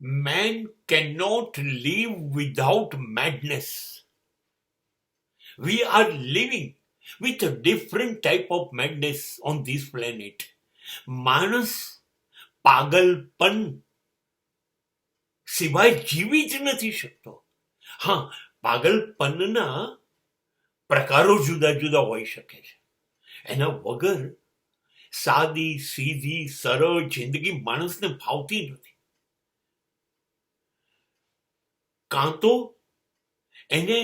Man cannot live without madness. We are living with a different type of madness on this planet. માણસ પાગલપન સિવાય જીવી જ નથી શકતો. હા, પાગલપનના પ્રકારો જુદા જુદા હોઈ શકે છે. એના વગર સાદી સીધી સરળ જિંદગી માણસને ભાવતી નથી. કાં તો એને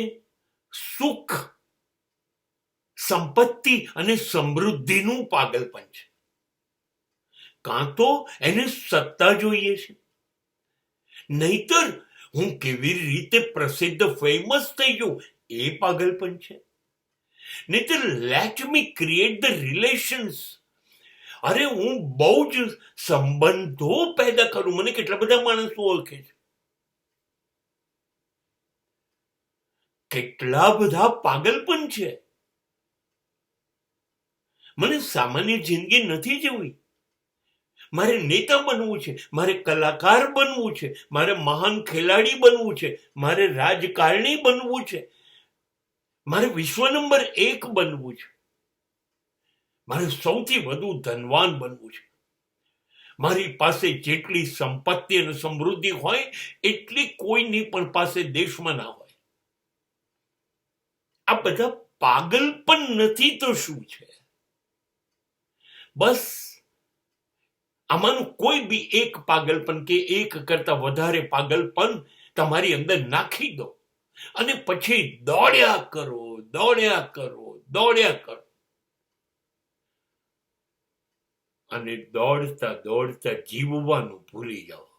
સુખ, સંપત્તિ અને સમૃદ્ધિનું પાગલપન છે, કાં તો એને સત્તા જોઈએ છે. નહીતર હું કેવી રીતે પ્રસિદ્ધ ફેમસ થઈ જાઉં એ પાગલપન છે. નહીતર let me create the relations. અરે હું બહુ જ સંબંધો પેદા કરું. મને કેટલા બધા માણસો ઓળખે છે. કેટલા બધા પાગલપન છે. મને સામાન્ય જિંદગી નથી જીવવી. મારે નેતા બનવું છે, મારે કલાકાર બનવું છે, મારે મહાન ખેલાડી બનવું છે, મારે રાજકારણી બનવું છે, મારે વિશ્વ નંબર 1 બનવું છે, મારે સૌથી વધુ ધનવાન બનવું છે. મારી પાસે જેટલી સંપત્તિ અને સમૃદ્ધિ હોય એટલી કોઈની પણ પાસે દેશમાં ના હોય. આ બધા પાગલપન નથી તો શું છે? બસ આમાંનું કોઈ બી એક પાગલપન કે એક કરતા વધારે પાગલપન તમારી અંદર નાખી દો અને પછી દોડ્યા કરો, દોડ્યા કરો, દોડ્યા કરો. અને દોડતા દોડતા જીવવાનું ભૂલી જાઓ.